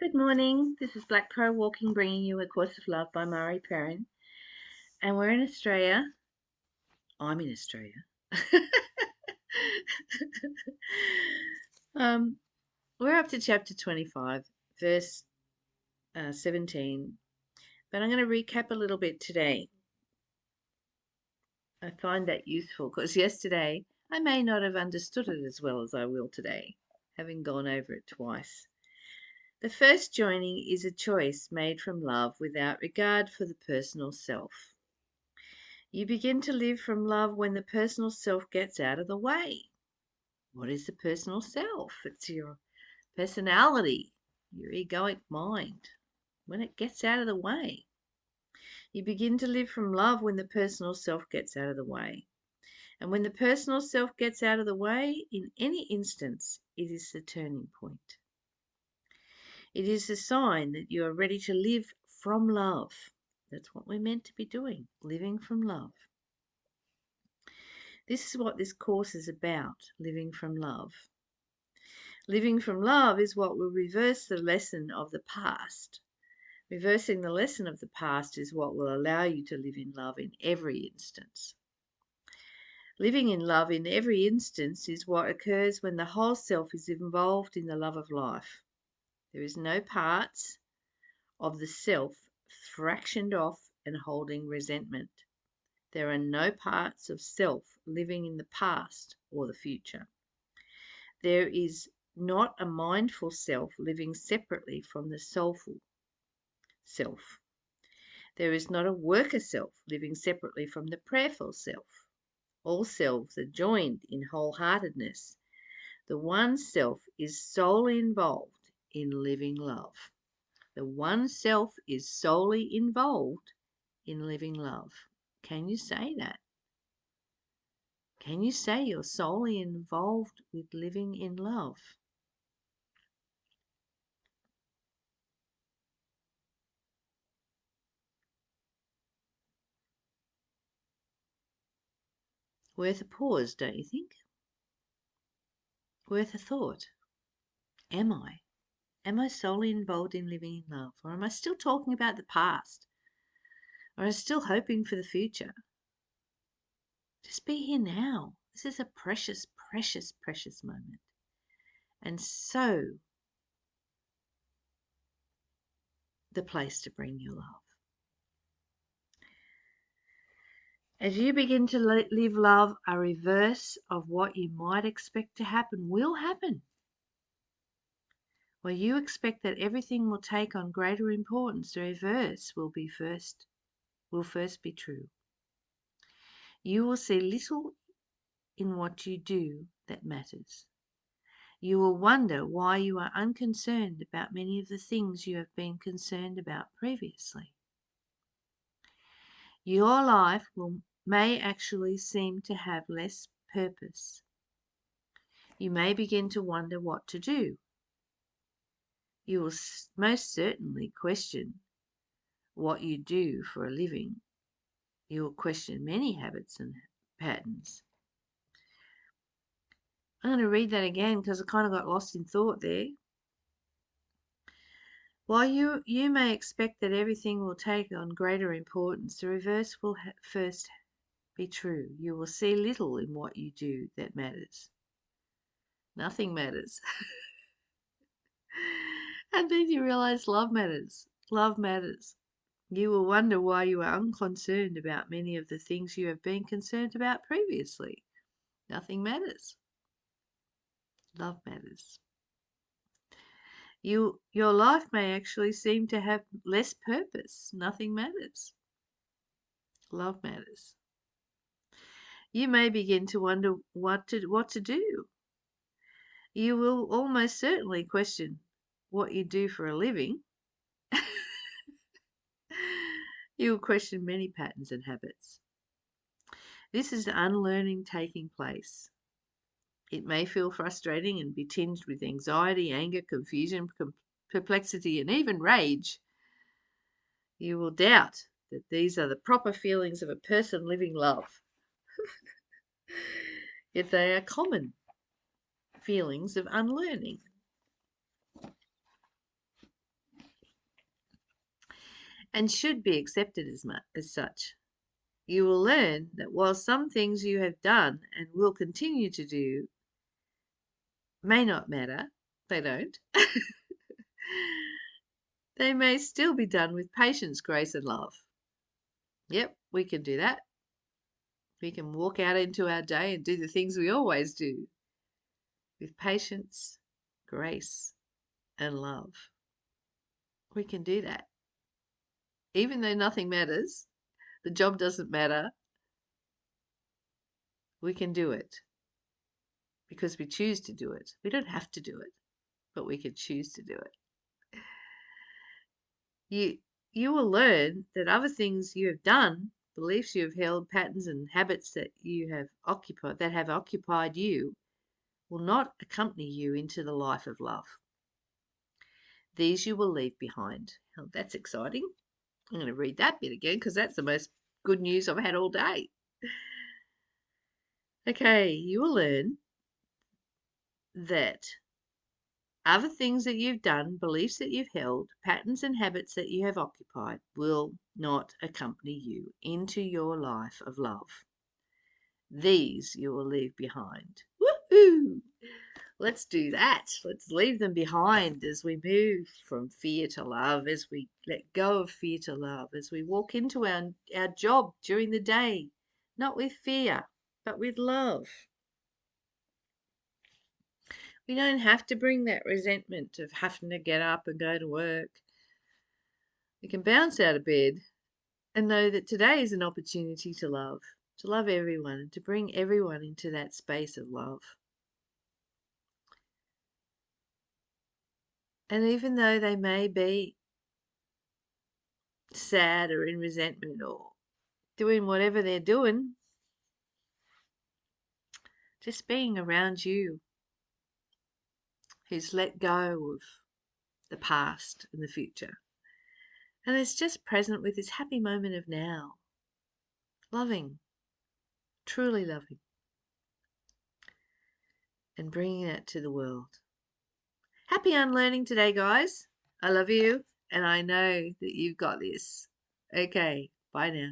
Good morning. This is Black Crow Walking, bringing you A Course of Love by Mari Perron. And we're in Australia. I'm in Australia. um, we're up to chapter 25, verse 17. But I'm going to recap a little bit today. I find that useful because yesterday I may not have understood it as well as I will today, having gone over it twice. The first joining is a choice made from love without regard for the personal self. You begin to live from love when the personal self gets out of the way. What is the personal self? It's your personality, your egoic mind. When it gets out of the way, you begin to live from love when the personal self gets out of the way. And when the personal self gets out of the way, in any instance, it is the turning point. It is a sign that you are ready to live from love. That's what we're meant to be doing, living from love. This is what this course is about, living from love. Living from love is what will reverse the lesson of the past. Reversing the lesson of the past is what will allow you to live in love in every instance. Living in love in every instance is what occurs when the whole self is involved in the love of life. There is no parts of the self fractioned off and holding resentment. There are no parts of self living in the past or the future. There is not a mindful self living separately from the soulful self. There is not a worker self living separately from the prayerful self. All selves are joined in wholeheartedness. The one self is solely involved in living love. The one self is solely involved in living love. Can you say that? Can you say you're solely involved with living in love? Worth a pause, don't you think? Worth a thought. Am I? Am I solely involved in living in love? Or am I still talking about the past? Or am I still hoping for the future? Just be here now. This is a precious, precious, precious moment. And so, the place to bring your love. As you begin to live love, a reverse of what you might expect to happen will happen. While you expect that everything will take on greater importance, the reverse will first be true. You will see little in what you do that matters. You will wonder why you are unconcerned about many of the things you have been concerned about previously. Your life may actually seem to have less purpose. You may begin to wonder what to do. You will most certainly question what you do for a living. You will question many habits and patterns. I'm going to read that again because I kind of got lost in thought there. While you may expect that everything will take on greater importance, the reverse will first be true. You will see little in what you do that matters. Nothing matters. And then you realize love matters. Love matters. You will wonder why you are unconcerned about many of the things you have been concerned about previously. Nothing matters. Love matters. Your life may actually seem to have less purpose. Nothing matters. Love matters. You may begin to wonder what to do. You will almost certainly question what you do for a living. You will question many patterns and habits. This is the unlearning taking place. It may feel frustrating and be tinged with anxiety, anger, confusion, perplexity, and even rage. You will doubt that these are the proper feelings of a person living love. Yet they are common feelings of unlearning. and should be accepted as such. You will learn that while some things you have done and will continue to do may not matter, they don't, they may still be done with patience, grace, and love. Yep, we can do that. We can walk out into our day and do the things we always do with patience, grace, and love. We can do that. Even though nothing matters, the job doesn't matter, we can do it because we choose to do it. We don't have to do it, but we can choose to do it. You will learn that other things you have done, beliefs you have held, patterns and habits that have occupied you, will not accompany you into the life of love. These you will leave behind. Oh, that's exciting. I'm going to read that bit again because that's the most good news I've had all day. Okay, you will learn that other things that you've done, beliefs that you've held, patterns and habits that you have occupied will not accompany you into your life of love. These you will leave behind. Woohoo! Let's do that. Let's leave them behind as we move from fear to love, as we let go of fear to love, as we walk into our job during the day, not with fear, but with love. We don't have to bring that resentment of having to get up and go to work. We can bounce out of bed and know that today is an opportunity to love everyone, and to bring everyone into that space of love. And even though they may be sad or in resentment or doing whatever they're doing, just being around you who's let go of the past and the future and is just present with this happy moment of now, loving, truly loving, and bringing it to the world. Happy unlearning today, guys. I love you, and I know that you've got this. Okay, bye now.